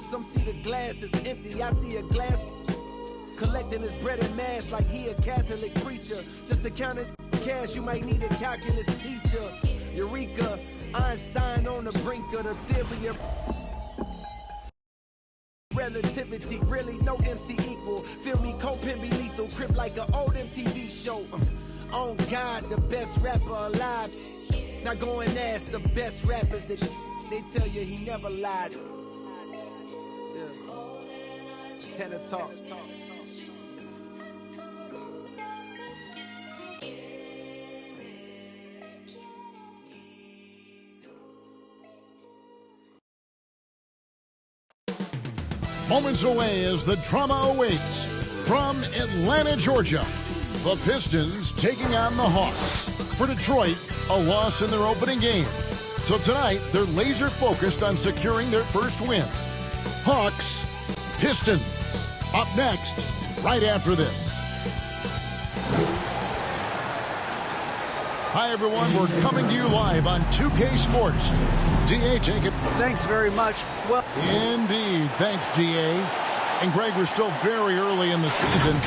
Some see the glass is empty, I see a glass collecting his bread and mash like he a Catholic preacher. Just to count it cash, you might need a calculus teacher. Eureka, Einstein on the brink of the theory of relativity. Really no MC equal. Feel me, co-pin be lethal, crip like an old MTV show. On God, the best rapper alive. Now go and ask the best rappers that they tell you he never lied. Yeah. Tenor talk. Moments away as the drama awaits. From Atlanta, Georgia, the Pistons taking on the Hawks. For Detroit, a loss in their opening game. So tonight, they're laser focused on securing their first win. Hawks, Pistons. Up next, right after this. Hi, everyone. We're coming to you live on 2K Sports. DA, take it. Thanks very much. Well, indeed. Thanks, DA. And Greg, we're still very early in the season.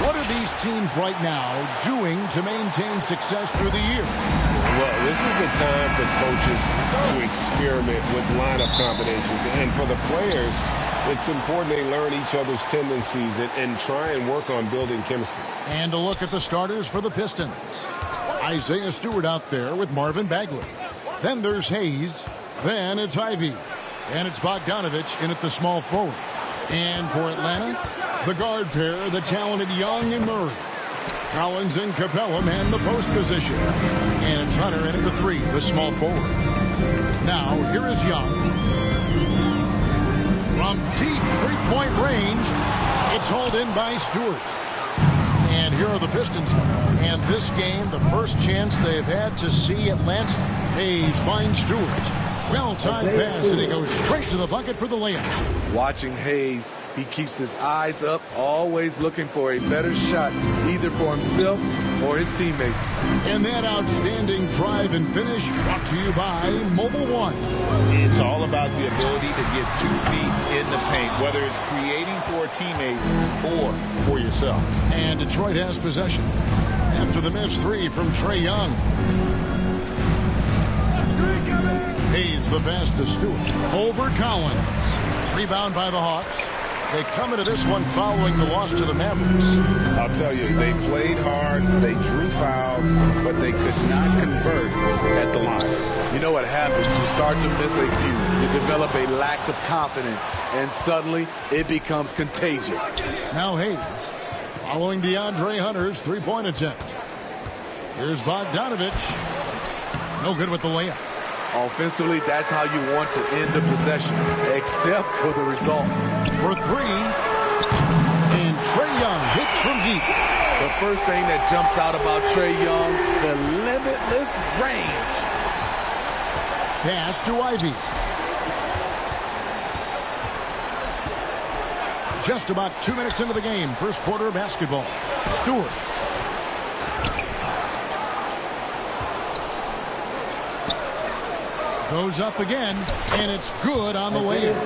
What are these teams right now doing to maintain success through the year? Well, this is the time for coaches to experiment with lineup combinations. And for the players, it's important they learn each other's tendencies and try and work on building chemistry. And a look at the starters for the Pistons. Isaiah Stewart out there with Marvin Bagley. Then there's Hayes. Then it's Ivy. And it's Bogdanovich in at the small forward. And for Atlanta, the guard pair, the talented Young and Murray. Collins and Capella man the post position. And it's Hunter in at the 3, the small forward. Now, here is Young. From deep three-point range, it's hauled in by Stewart. And here are the Pistons. And this game, the first chance they've had to see Atlanta. Hayes finds Stewart. Well-timed pass, and he goes straight to the bucket for the layup. Watching Hayes, he keeps his eyes up, always looking for a better shot, either for himself or his teammates. And that outstanding drive and finish brought to you by Mobile One. It's all about the ability to get 2 feet in the paint, whether it's creating for a teammate or for yourself. And Detroit has possession after the missed 3 from Trae Young. Hayes the pass to Stewart. Over Collins. Rebound by the Hawks. They come into this one following the loss to the Mavericks. I'll tell you, they played hard, they drew fouls, but they could not convert at the line. You know what happens? You start to miss a few. You develop a lack of confidence, and suddenly it becomes contagious. Now Hayes following DeAndre Hunter's three-point attempt. Here's Bogdanovich. No good with the layup. Offensively, that's how you want to end the possession, except for the result. For 3, and Trae Young hits from deep. The first thing that jumps out about Trae Young, the limitless range. Pass to Ivy. Just about 2 minutes into the game, first quarter of basketball. Stewart. Goes up again, and it's good on the layup.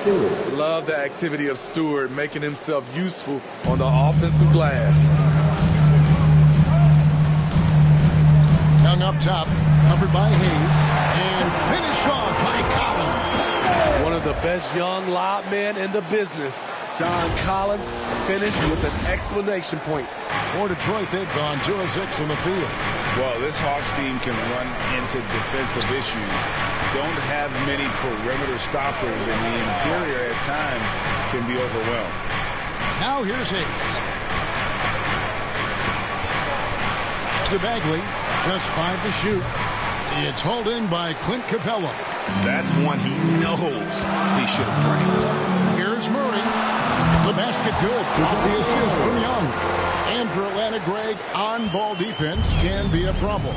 Love the activity of Stewart, making himself useful on the offensive glass. Young up top, covered by Hayes, and finished off by Collins. One of the best young lob men in the business. John Collins finished with an exclamation point. For Detroit, they've gone 2 of 6 from the field. Well, this Hawks team can run into defensive issues. Don't have many perimeter stoppers, and the interior at times can be overwhelmed. Now here's Hayes. To Bagley, just 5 to shoot. It's hauled in by Clint Capella. That's one he knows he should have drained. Here's Murray. The basket good. Off the assist from Young. And for Atlanta, Greg, on-ball defense can be a problem.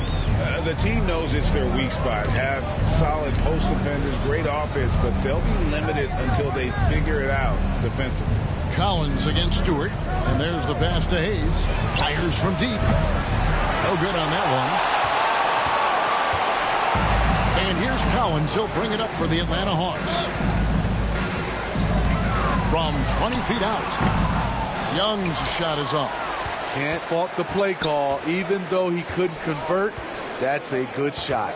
The team knows it's their weak spot. Have solid post defenders, great offense, but they'll be limited until they figure it out defensively. Collins against Stewart. And there's the pass to Hayes. Fires from deep. No good on that one. And here's Cowens. He'll bring it up for the Atlanta Hawks. From 20 feet out, Young's shot is off. Can't fault the play call. Even though he couldn't convert, that's a good shot.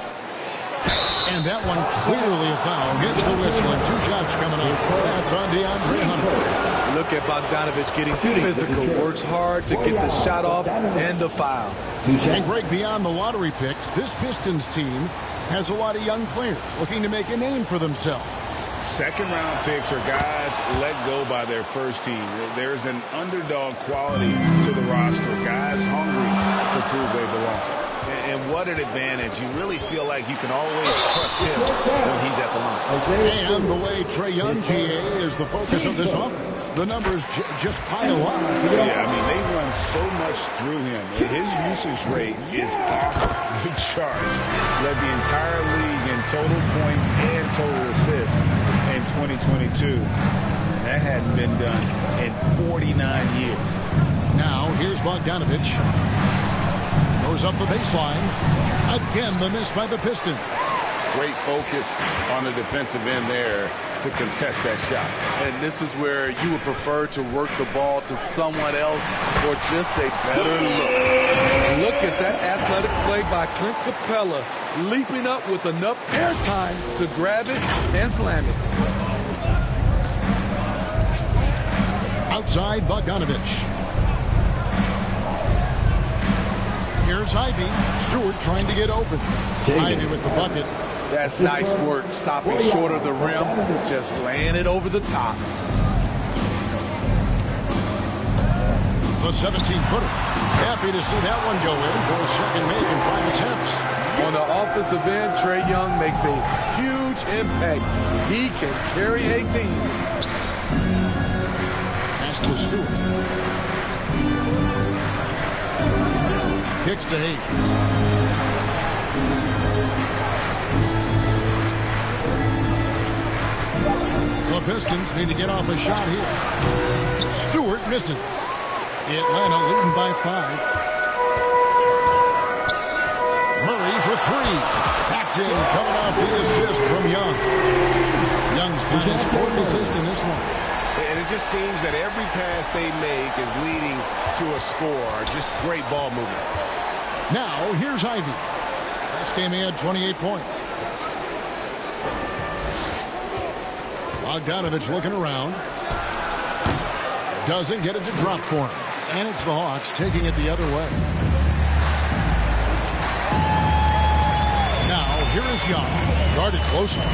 And that one clearly a foul. Gets the whistle and 2 shots coming up. That's on DeAndre Hunter. Look at Bogdanovich getting physical. Works hard to get the shot off and the foul. And Greg, beyond the lottery picks, this Pistons team has a lot of young players looking to make a name for themselves. Second-round picks are guys let go by their first team. There's an underdog quality to the roster. Guys hungry to prove they belong. And what an advantage. You really feel like you can always trust him when he's at the line. And the way Trae Young, GA, is the focus of this offense. The numbers just pile up. Yeah, I mean, they run so much through him. His usage rate is off the charts. Led the entire league in total points and total assists in 2022. And that hadn't been done in 49 years. Now, here's Bogdanovich. Goes up the baseline. Again, the miss by the Pistons. Great focus on the defensive end there to contest that shot. And this is where you would prefer to work the ball to someone else for just a better look. Look at that athletic play by Clint Capella, leaping up with enough air time to grab it and slam it. Outside, Bogdanovich. Here's Ivy. Stewart trying to get open. Ivy with the bucket. That's nice work, stopping short of the rim, just laying it over the top. The 17-footer. Happy to see that one go in for a second make in 5 attempts. On the offensive end, Trae Young makes a huge impact. He can carry a team. Pass to Stewart. Kicks to Hayes. The Pistons need to get off a shot here. Stewart misses. Atlanta leading by 5. Murray for 3. That's in, coming off the assist from Young. Young's got his 4th assist in this one. And it just seems that every pass they make is leading to a score. Just great ball movement. Now, here's Ivy. Last game he had 28 points. Bogdanovich looking around. Doesn't get it to drop for him. And it's the Hawks taking it the other way. Now, here is Young. Guarded closely.